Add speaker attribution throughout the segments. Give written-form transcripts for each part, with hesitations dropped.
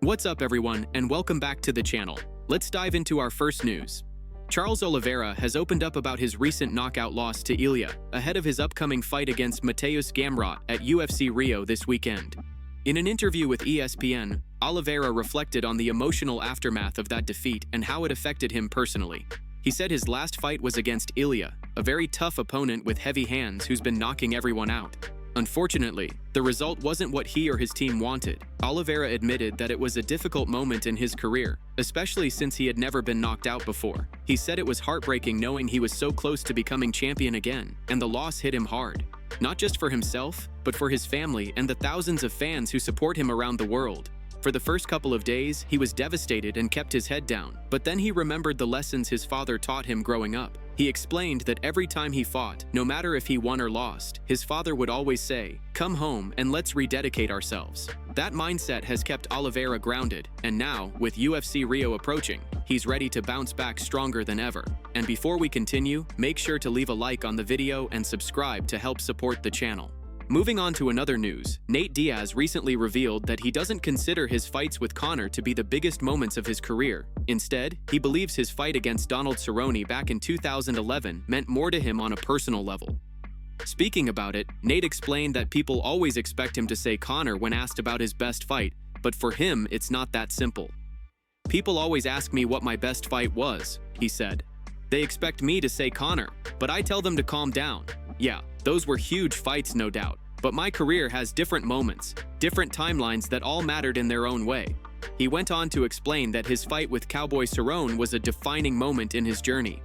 Speaker 1: What's up everyone, and welcome back to the channel. Let's dive into our first news. Charles Oliveira has opened up about his recent knockout loss to Ilia, ahead of his upcoming fight against Mateusz Gamrot at UFC Rio this weekend. In an interview with ESPN, Oliveira reflected on the emotional aftermath of that defeat and how it affected him personally. He said his last fight was against Ilia, a very tough opponent with heavy hands who's been knocking everyone out. Unfortunately, the result wasn't what he or his team wanted. Oliveira admitted that it was a difficult moment in his career, especially since he had never been knocked out before. He said it was heartbreaking knowing he was so close to becoming champion again, and the loss hit him hard. Not just for himself, but for his family and the thousands of fans who support him around the world. For the first couple of days, he was devastated and kept his head down, but then he remembered the lessons his father taught him growing up. He explained that every time he fought, no matter if he won or lost, his father would always say, "Come home and let's rededicate ourselves." That mindset has kept Oliveira grounded, and now, with UFC Rio approaching, he's ready to bounce back stronger than ever. And before we continue, make sure to leave a like on the video and subscribe to help support the channel. Moving on to another news, Nate Diaz recently revealed that he doesn't consider his fights with Conor to be the biggest moments of his career. Instead, he believes his fight against Donald Cerrone back in 2011 meant more to him on a personal level. Speaking about it, Nate explained that people always expect him to say Conor when asked about his best fight, but for him, it's not that simple. "People always ask me what my best fight was," he said. "They expect me to say Conor, but I tell them to calm down. Yeah, those were huge fights, no doubt. But my career has different moments, different timelines that all mattered in their own way." He went on to explain that his fight with Cowboy Cerrone was a defining moment in his journey.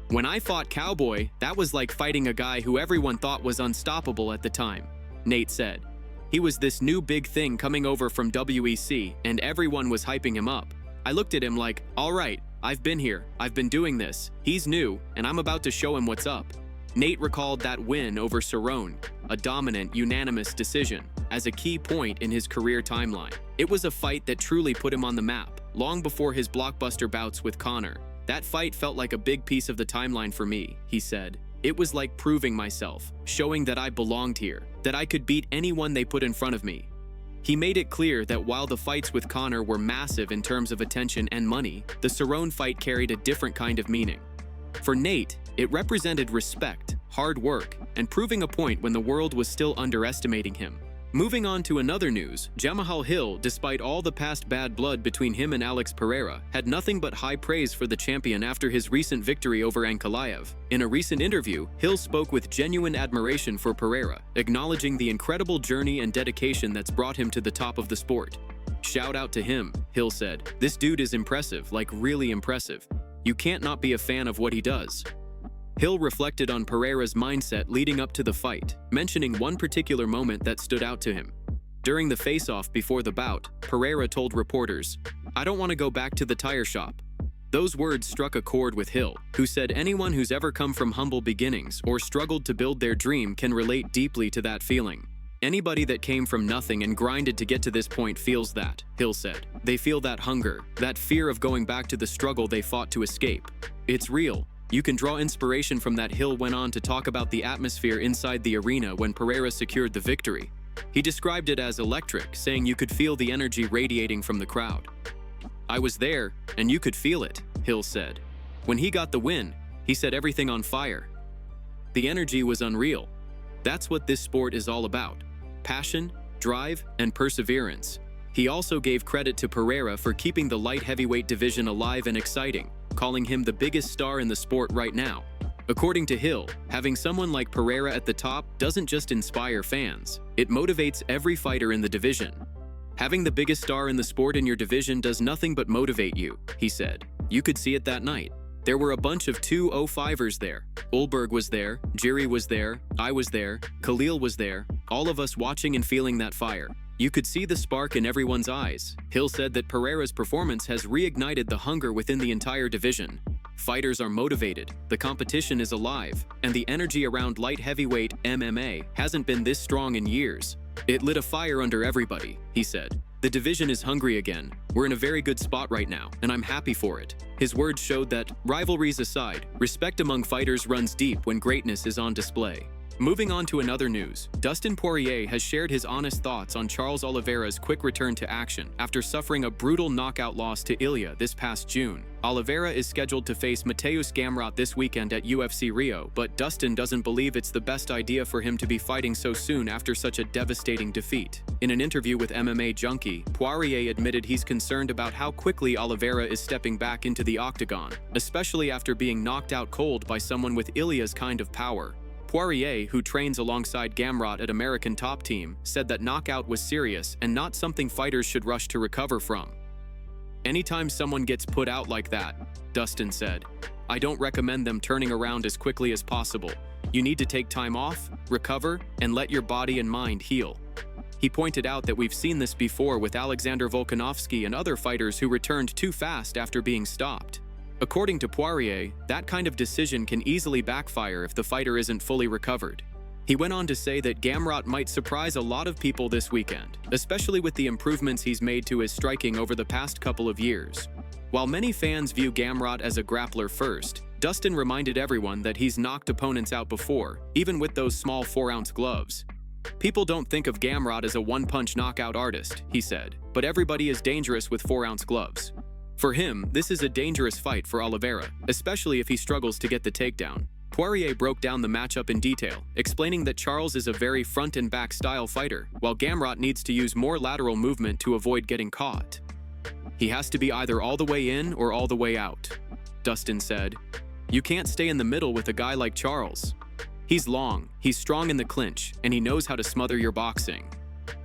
Speaker 1: "When I fought Cowboy, that was like fighting a guy who everyone thought was unstoppable at the time," Nate said. "He was this new big thing coming over from WEC, and everyone was hyping him up. I looked at him like, all right, I've been here, I've been doing this, he's new, and I'm about to show him what's up." Nate recalled that win over Cerrone, a dominant, unanimous decision, as a key point in his career timeline. "It was a fight that truly put him on the map, long before his blockbuster bouts with Conor. That fight felt like a big piece of the timeline for me," he said. "It was like proving myself, showing that I belonged here, that I could beat anyone they put in front of me." He made it clear that while the fights with Conor were massive in terms of attention and money, the Cerrone fight carried a different kind of meaning. For Nate, it represented respect, hard work, and proving a point when the world was still underestimating him. Moving on to another news, Jamahal Hill, despite all the past bad blood between him and Alex Pereira, had nothing but high praise for the champion after his recent victory over Ankalaev. In a recent interview, Hill spoke with genuine admiration for Pereira, acknowledging the incredible journey and dedication that's brought him to the top of the sport. "Shout out to him," Hill said. "This dude is impressive, like really impressive. You can't not be a fan of what he does." Hill reflected on Pereira's mindset leading up to the fight, mentioning one particular moment that stood out to him. During the face-off before the bout, Pereira told reporters, "I don't want to go back to the tire shop." Those words struck a chord with Hill, who said anyone who's ever come from humble beginnings or struggled to build their dream can relate deeply to that feeling. "Anybody that came from nothing and grinded to get to this point feels that," Hill said. "They feel that hunger, that fear of going back to the struggle they fought to escape. It's real. You can draw inspiration from that." Hill went on to talk about the atmosphere inside the arena when Pereira secured the victory. He described it as electric, saying you could feel the energy radiating from the crowd. "I was there, and you could feel it," Hill said. When he got the win, he set everything on fire. "The energy was unreal. That's what this sport is all about. Passion, drive, and perseverance." He also gave credit to Pereira for keeping the light heavyweight division alive and exciting, calling him the biggest star in the sport right now. According to Hill, having someone like Pereira at the top doesn't just inspire fans, it motivates every fighter in the division. "Having the biggest star in the sport in your division does nothing but motivate you," he said. "You could see it that night. There were a bunch of 205ers there. Olberg was there, Jiri was there, I was there, Khalil was there, all of us watching and feeling that fire. You could see the spark in everyone's eyes." Hill said that Pereira's performance has reignited the hunger within the entire division. "Fighters are motivated, the competition is alive, and the energy around light heavyweight MMA hasn't been this strong in years. It lit a fire under everybody," he said. "The division is hungry again. We're in a very good spot right now, and I'm happy for it." His words showed that, rivalries aside, respect among fighters runs deep when greatness is on display. Moving on to another news, Dustin Poirier has shared his honest thoughts on Charles Oliveira's quick return to action after suffering a brutal knockout loss to Ilia this past June. Oliveira is scheduled to face Mateusz Gamrot this weekend at UFC Rio, but Dustin doesn't believe it's the best idea for him to be fighting so soon after such a devastating defeat. In an interview with MMA Junkie, Poirier admitted he's concerned about how quickly Oliveira is stepping back into the octagon, especially after being knocked out cold by someone with Ilia's kind of power. Poirier, who trains alongside Gamrot at American Top Team, said that knockout was serious and not something fighters should rush to recover from. "Anytime someone gets put out like that," Dustin said, "I don't recommend them turning around as quickly as possible. You need to take time off, recover, and let your body and mind heal." He pointed out that we've seen this before with Alexander Volkanovski and other fighters who returned too fast after being stopped. According to Poirier, that kind of decision can easily backfire if the fighter isn't fully recovered. He went on to say that Gamrot might surprise a lot of people this weekend, especially with the improvements he's made to his striking over the past couple of years. While many fans view Gamrot as a grappler first, Dustin reminded everyone that he's knocked opponents out before, even with those small 4-ounce gloves. "People don't think of Gamrot as a one-punch knockout artist," he said, "but everybody is dangerous with 4-ounce gloves." For him, this is a dangerous fight for Oliveira, especially if he struggles to get the takedown. Poirier broke down the matchup in detail, explaining that Charles is a very front and back style fighter, while Gamrot needs to use more lateral movement to avoid getting caught. "He has to be either all the way in or all the way out," Dustin said. "You can't stay in the middle with a guy like Charles. He's long, he's strong in the clinch, and he knows how to smother your boxing."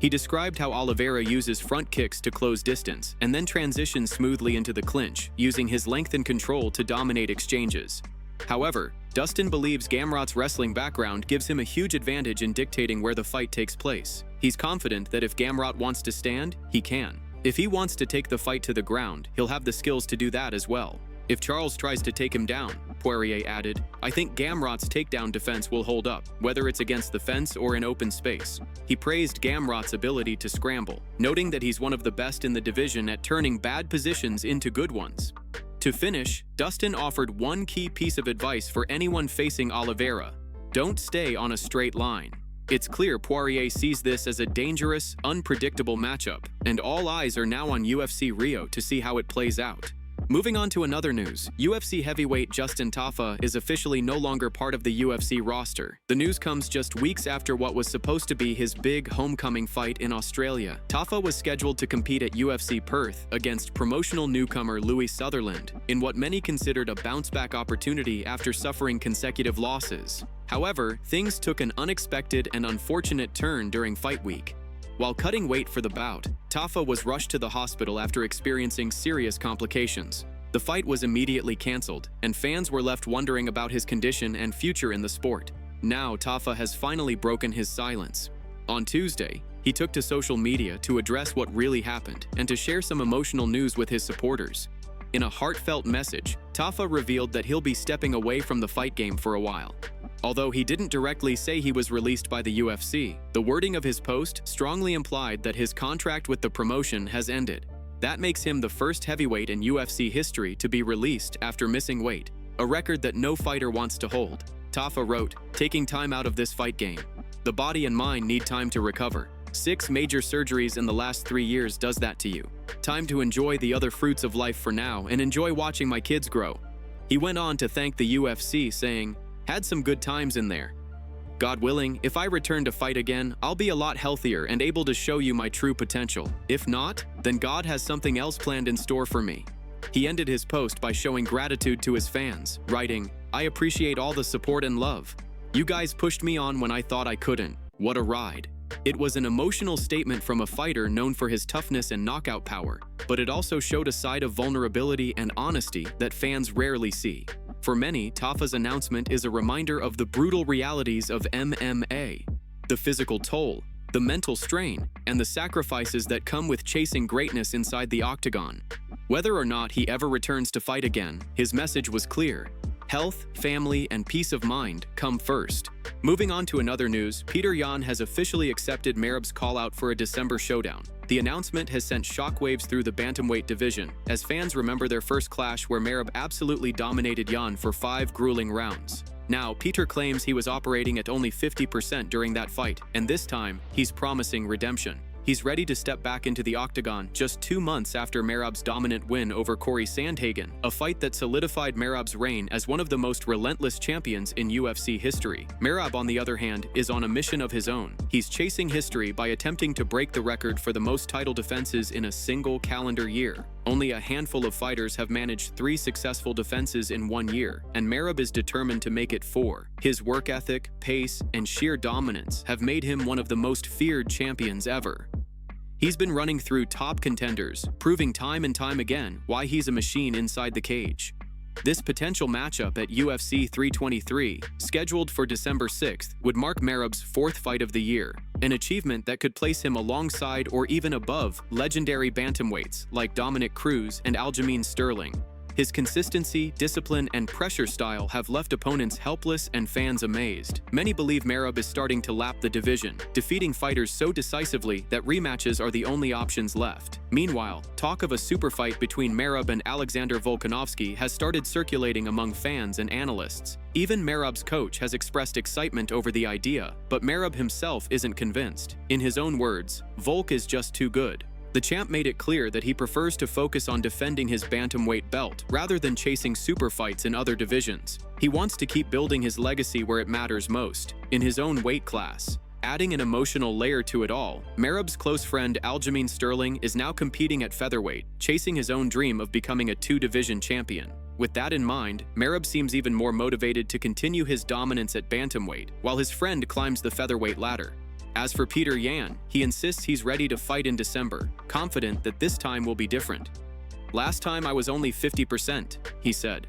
Speaker 1: He described how Oliveira uses front kicks to close distance and then transitions smoothly into the clinch, using his length and control to dominate exchanges. However, Dustin believes Gamrot's wrestling background gives him a huge advantage in dictating where the fight takes place. He's confident that if Gamrot wants to stand, he can. If he wants to take the fight to the ground, he'll have the skills to do that as well. If Charles tries to take him down, Poirier added, "I think Gamrot's takedown defense will hold up, whether it's against the fence or in open space." He praised Gamrot's ability to scramble, noting that he's one of the best in the division at turning bad positions into good ones. To finish, Dustin offered one key piece of advice for anyone facing Oliveira: don't stay on a straight line. It's clear Poirier sees this as a dangerous, unpredictable matchup, and all eyes are now on UFC Rio to see how it plays out. Moving on to another news, UFC heavyweight Justin Taffa is officially no longer part of the UFC roster. The news comes just weeks after what was supposed to be his big homecoming fight in Australia. Taffa was scheduled to compete at UFC Perth against promotional newcomer Louis Sutherland, in what many considered a bounce-back opportunity after suffering consecutive losses. However, things took an unexpected and unfortunate turn during fight week. While cutting weight for the bout, Taffa was rushed to the hospital after experiencing serious complications. The fight was immediately canceled, and fans were left wondering about his condition and future in the sport. Now, Taffa has finally broken his silence. On Tuesday, he took to social media to address what really happened and to share some emotional news with his supporters. In a heartfelt message, Taffa revealed that he'll be stepping away from the fight game for a while. Although he didn't directly say he was released by the UFC, the wording of his post strongly implied that his contract with the promotion has ended. That makes him the first heavyweight in UFC history to be released after missing weight, a record that no fighter wants to hold. Taffa wrote, "Taking time out of this fight game. The body and mind need time to recover. 6 major surgeries in the last 3 years does that to you. Time to enjoy the other fruits of life for now and enjoy watching my kids grow." He went on to thank the UFC, saying, "Had some good times in there. God willing, if I return to fight again, I'll be a lot healthier and able to show you my true potential. If not, then God has something else planned in store for me." He ended his post by showing gratitude to his fans, writing, "I appreciate all the support and love. You guys pushed me on when I thought I couldn't. What a ride." It was an emotional statement from a fighter known for his toughness and knockout power, but it also showed a side of vulnerability and honesty that fans rarely see. For many, Taffa's announcement is a reminder of the brutal realities of MMA, the physical toll, the mental strain, and the sacrifices that come with chasing greatness inside the octagon. Whether or not he ever returns to fight again, his message was clear: health, family, and peace of mind come first. Moving on to another news, Petr Yan has officially accepted Merab's call-out for a December showdown. The announcement has sent shockwaves through the bantamweight division, as fans remember their first clash where Merab absolutely dominated Yan for 5 grueling rounds. Now, Petr claims he was operating at only 50% during that fight, and this time, he's promising redemption. He's ready to step back into the octagon just 2 months after Merab's dominant win over Corey Sandhagen, a fight that solidified Merab's reign as one of the most relentless champions in UFC history. Merab, on the other hand, is on a mission of his own. He's chasing history by attempting to break the record for the most title defenses in a single calendar year. Only a handful of fighters have managed 3 successful defenses in 1 year, and Merab is determined to make it 4. His work ethic, pace, and sheer dominance have made him one of the most feared champions ever. He's been running through top contenders, proving time and time again why he's a machine inside the cage. This potential matchup at UFC 323, scheduled for December 6th, would mark Merab's 4th fight of the year, an achievement that could place him alongside or even above legendary bantamweights like Dominic Cruz and Aljamain Sterling. His consistency, discipline, and pressure style have left opponents helpless and fans amazed. Many believe Merab is starting to lap the division, defeating fighters so decisively that rematches are the only options left. Meanwhile, talk of a super fight between Merab and Alexander Volkanovski has started circulating among fans and analysts. Even Merab's coach has expressed excitement over the idea, but Merab himself isn't convinced. In his own words, "Volk is just too good." The champ made it clear that he prefers to focus on defending his bantamweight belt rather than chasing super fights in other divisions. He wants to keep building his legacy where it matters most, in his own weight class. Adding an emotional layer to it all, Merab's close friend Aljamain Sterling is now competing at featherweight, chasing his own dream of becoming a 2-division champion. With that in mind, Merab seems even more motivated to continue his dominance at bantamweight, while his friend climbs the featherweight ladder. As for Petr Yan, he insists he's ready to fight in December, confident that this time will be different. "Last time I was only 50%, he said.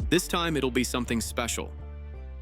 Speaker 1: "This time it'll be something special."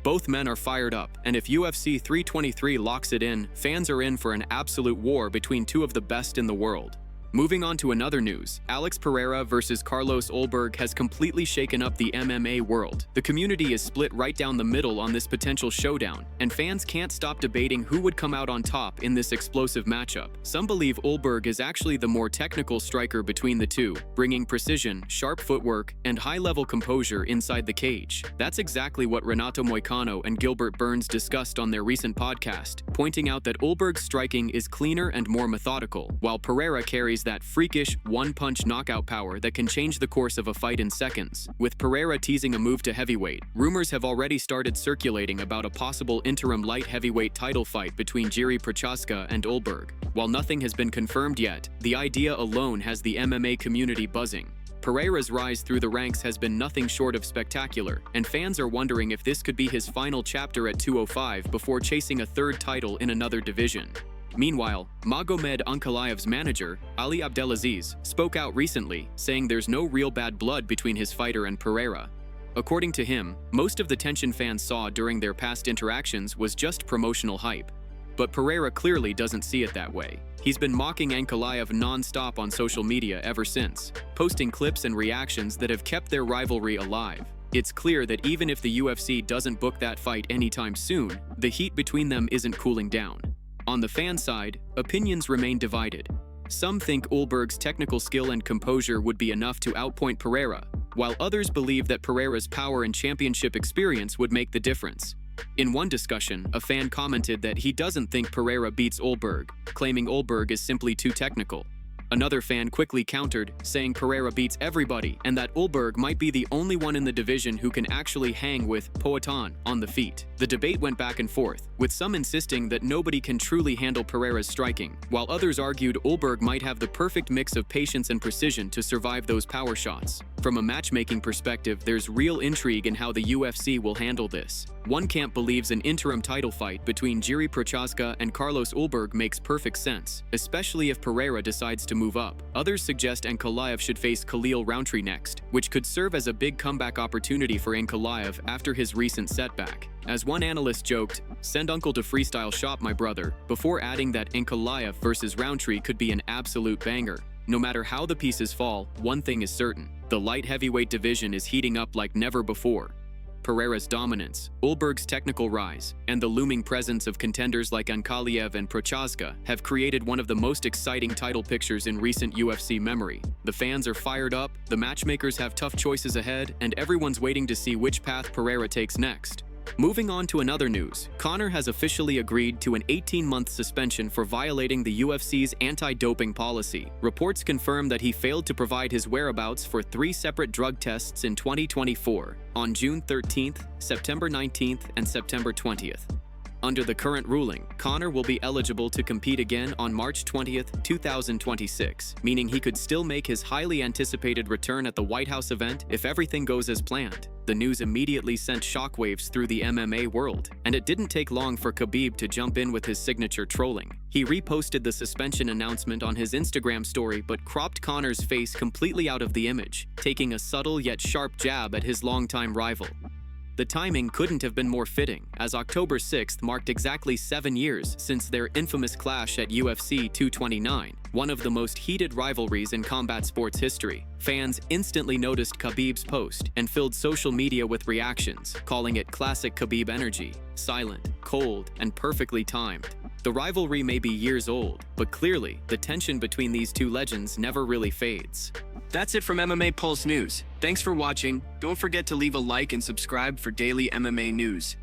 Speaker 1: Both men are fired up, and if UFC 323 locks it in, fans are in for an absolute war between 2 of the best in the world. Moving on to another news, Alex Pereira versus Carlos Olberg has completely shaken up the MMA world. The community is split right down the middle on this potential showdown, and fans can't stop debating who would come out on top in this explosive matchup. Some believe Olberg is actually the more technical striker between the two, bringing precision, sharp footwork, and high-level composure inside the cage. That's exactly what Renato Moicano and Gilbert Burns discussed on their recent podcast, pointing out that Olberg's striking is cleaner and more methodical, while Pereira carries that freakish, one-punch knockout power that can change the course of a fight in seconds. With Pereira teasing a move to heavyweight, rumors have already started circulating about a possible interim light heavyweight title fight between Jiri Prochazka and Olberg. While nothing has been confirmed yet, the idea alone has the MMA community buzzing. Pereira's rise through the ranks has been nothing short of spectacular, and fans are wondering if this could be his final chapter at 205 before chasing a 3rd title in another division. Meanwhile, Magomed Ankalaev's manager, Ali Abdelaziz, spoke out recently, saying there's no real bad blood between his fighter and Pereira. According to him, most of the tension fans saw during their past interactions was just promotional hype. But Pereira clearly doesn't see it that way. He's been mocking Ankalaev non-stop on social media ever since, posting clips and reactions that have kept their rivalry alive. It's clear that even if the UFC doesn't book that fight anytime soon, the heat between them isn't cooling down. On the fan side, opinions remain divided. Some think Olberg's technical skill and composure would be enough to outpoint Pereira, while others believe that Pereira's power and championship experience would make the difference. In one discussion, a fan commented that he doesn't think Pereira beats Olberg, claiming Olberg is simply too technical. Another fan quickly countered, saying Pereira beats everybody and that Olberg might be the only one in the division who can actually hang with Poatan on the feet. The debate went back and forth, with some insisting that nobody can truly handle Pereira's striking, while others argued Olberg might have the perfect mix of patience and precision to survive those power shots. From a matchmaking perspective, there's real intrigue in how the UFC will handle this. One camp believes an interim title fight between Jiri Prochazka and Carlos Olberg makes perfect sense, especially if Pereira decides to move up. Others suggest Ankalaev should face Khalil Rountree next, which could serve as a big comeback opportunity for Ankalaev after his recent setback. As one analyst joked, "Send Uncle to freestyle shop, my brother," before adding that Ankalaev versus Rountree could be an absolute banger. No matter how the pieces fall, one thing is certain: the light heavyweight division is heating up like never before. Pereira's dominance, Olberg's technical rise, and the looming presence of contenders like Ankalaev and Prochazka have created one of the most exciting title pictures in recent UFC memory. The fans are fired up, the matchmakers have tough choices ahead, and everyone's waiting to see which path Pereira takes next. Moving on to another news, Conor has officially agreed to an 18-month suspension for violating the UFC's anti-doping policy. Reports confirm that he failed to provide his whereabouts for 3 separate drug tests in 2024, on June 13th, September 19th, and September 20th. Under the current ruling, Conor will be eligible to compete again on March 20th, 2026, meaning he could still make his highly anticipated return at the White House event if everything goes as planned. The news immediately sent shockwaves through the MMA world, and it didn't take long for Khabib to jump in with his signature trolling. He reposted the suspension announcement on his Instagram story but cropped Conor's face completely out of the image, taking a subtle yet sharp jab at his longtime rival. The timing couldn't have been more fitting, as October 6th marked exactly 7 years since their infamous clash at UFC 229, one of the most heated rivalries in combat sports history. Fans instantly noticed Khabib's post and filled social media with reactions, calling it classic Khabib energy, silent, cold, and perfectly timed. The rivalry may be years old, but clearly, the tension between these two legends never really fades. That's it from MMA Pulse News. Thanks for watching. Don't forget to leave a like and subscribe for daily MMA news.